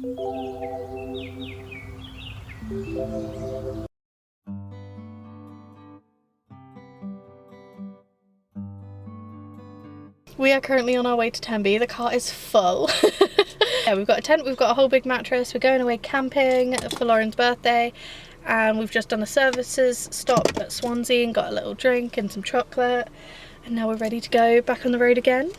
We are currently on our way to Tenby. The car is full. Yeah, we've got a tent, we've got a whole big mattress. We're going away camping for Lauren's birthday, and we've just done a services stop at Swansea and got a little drink and some chocolate, and now we're ready to go back on the road again.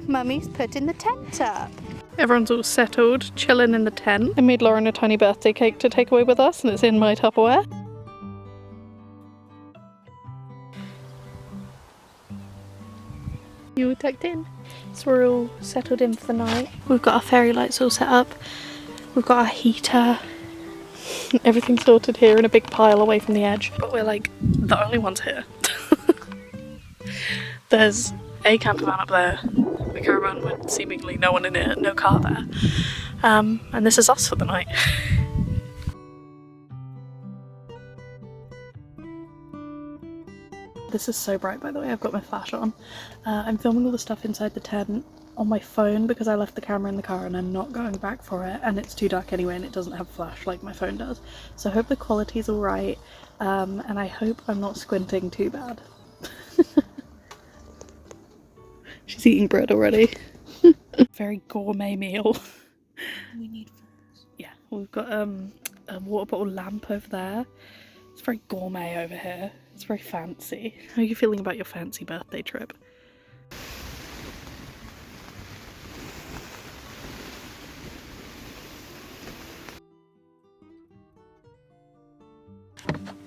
Mummy's putting the tent up. Everyone's all settled, chilling in the tent. I made Lauren a tiny birthday cake to take away with us, and it's in my Tupperware. You all tucked in. So we're all settled in for the night. We've got our fairy lights all set up. We've got our heater. Everything's sorted here in a big pile away from the edge. But we're like the only ones here. There's a camper van up there, a caravan with seemingly no one in it, no car there. And this is us for the night. This is so bright, by the way. I've got my flash on. I'm filming all the stuff inside the tent on my phone because I left the camera in the car and I'm not going back for it, and it's too dark anyway and it doesn't have flash like my phone does. So I hope the quality's alright, and I hope I'm not squinting too bad. She's eating bread already. Very gourmet meal. We need furs. Yeah, we've got a water bottle lamp over there. It's very gourmet over here. It's very fancy. How are you feeling about your fancy birthday trip?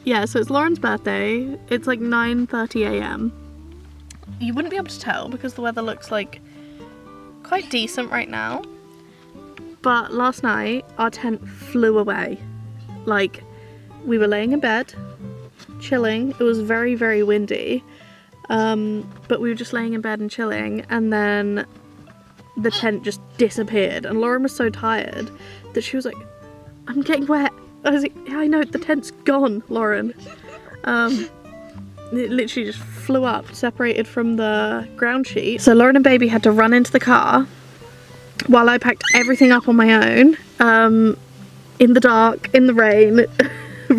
Yeah, so it's Lauren's birthday. It's like 9:30 AM. You wouldn't be able to tell because the weather looks like quite decent right now. But last night our tent flew away. Like, we were laying in bed, chilling. It was very, very windy. But we were just laying in bed and chilling, and then the tent just disappeared. And Lauren was so tired that she was like, I'm getting wet. I was like, yeah, I know, the tent's gone, Lauren. It literally just flew up, separated from the ground sheet. So Lauren and baby had to run into the car while I packed everything up on my own, in the dark, in the rain,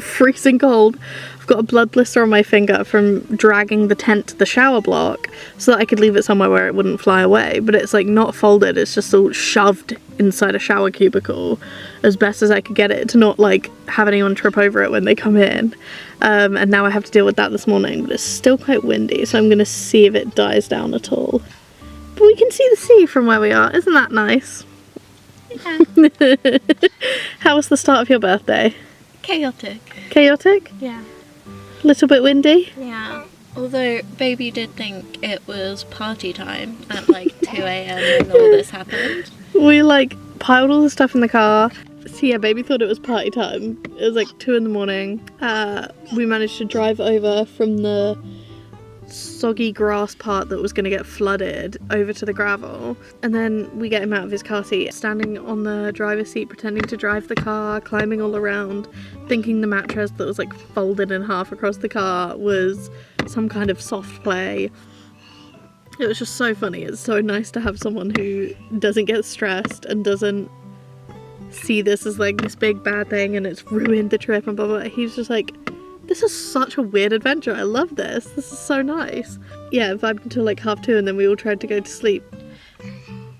freezing cold. I've got a blood blister on my finger from dragging the tent to the shower block so that I could leave it somewhere where it wouldn't fly away, but it's like not folded, it's just all shoved inside a shower cubicle as best as I could get it to not like have anyone trip over it when they come in. And now I have to deal with that this morning, but it's still quite windy, so I'm gonna see if it dies down at all. But we can see the sea from where we are, isn't that nice? Yeah. How was the start of your birthday? Chaotic. Chaotic? Yeah. A little bit windy? Yeah. Although baby did think it was party time at like 2 AM when all this happened. We like piled all the stuff in the car. So yeah, baby thought it was party time. It was like 2 in the morning. We managed to drive over from the soggy grass part that was going to get flooded over to the gravel, and then we get him out of his car seat, standing on the driver's seat pretending to drive the car, climbing all around, thinking the mattress that was like folded in half across the car was some kind of soft play. It was just so funny. It's so nice to have someone who doesn't get stressed and doesn't see this as like this big bad thing and it's ruined the trip and blah blah. He's just like, this is such a weird adventure. I love this. This is so nice. Yeah, vibed until like 2:30 and then we all tried to go to sleep.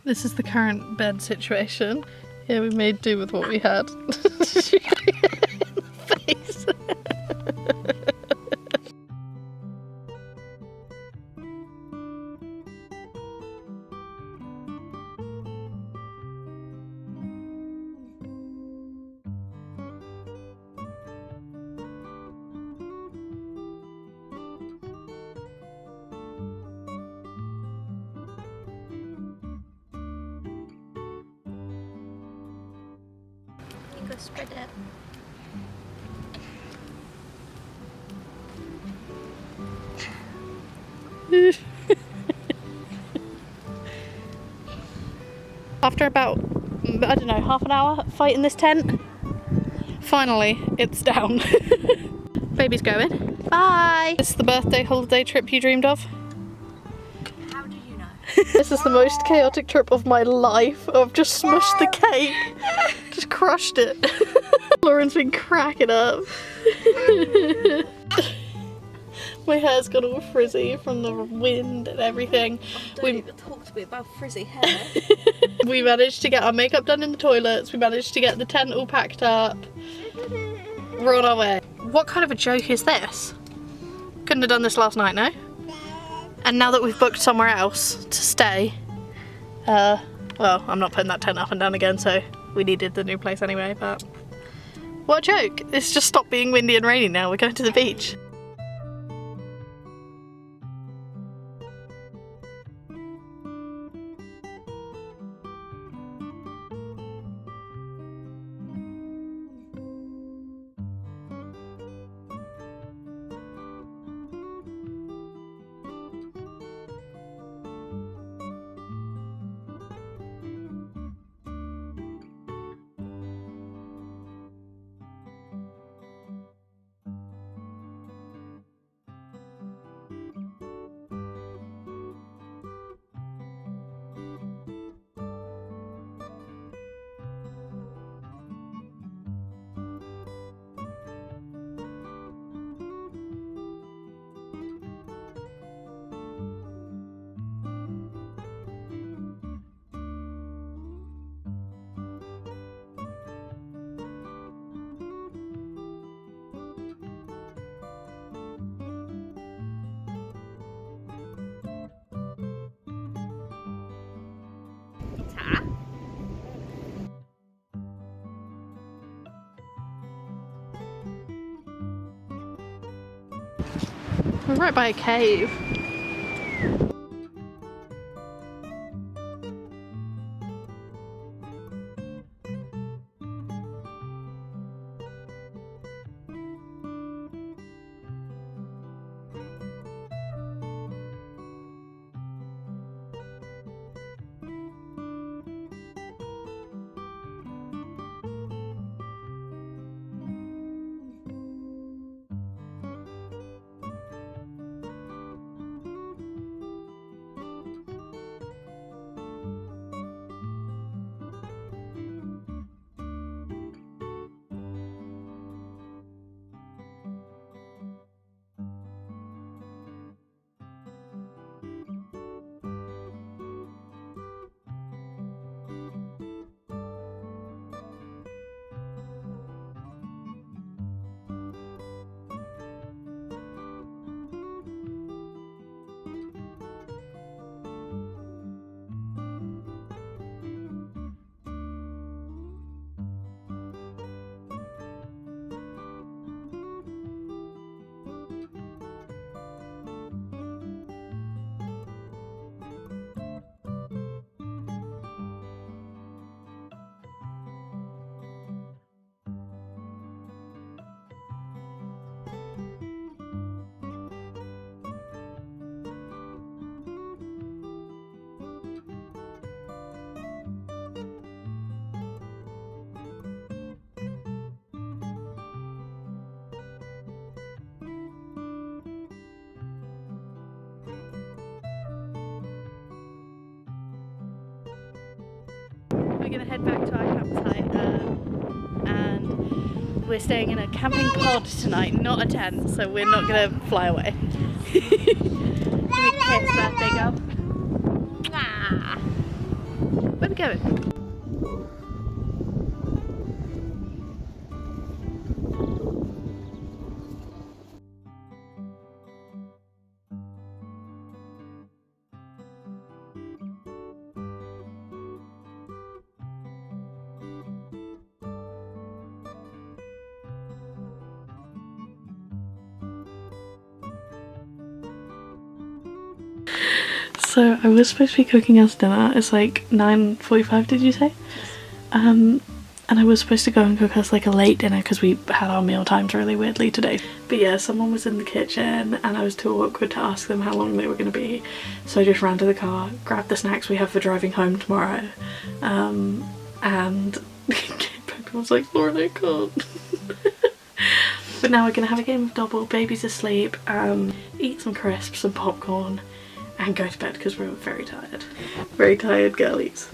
This is the current bed situation. Yeah, we made do with what we had. Face. Go spread it. After about, I don't know, half an hour fighting this tent, finally it's down. baby's going. Bye! This is the birthday holiday trip you dreamed of? How do you know? This is the most chaotic trip of my life. I've just smushed the cake. Just crushed it. Lauren's been cracking up. My hair's got all frizzy from the wind and everything. Don't even talk to me about frizzy hair. We managed to get our makeup done in the toilets. We managed to get the tent all packed up. We're on our way. What kind of a joke is this? Couldn't have done this last night, no? And now that we've booked somewhere else to stay, well, I'm not putting that tent up and down again, so we needed the new place anyway, but what a joke. It's just stopped being windy and rainy now. We're going to the beach. We're right by a cave. We're gonna head back to our campsite and we're staying in a camping pod tonight, not a tent, so we're not gonna fly away. Give me a kiss, birthday girl. Mwah. Where are we going? So I was supposed to be cooking us dinner. It's like 9:45, did you say? And I was supposed to go and cook us like a late dinner because we had our meal times really weirdly today. But yeah, someone was in the kitchen and I was too awkward to ask them how long they were going to be. So I just ran to the car, grabbed the snacks we have for driving home tomorrow, and came back and was like, Lauren, I can't. But now we're gonna have a game of double, baby's asleep, eat some crisps and popcorn and go to bed because we're very tired. Very tired girlies.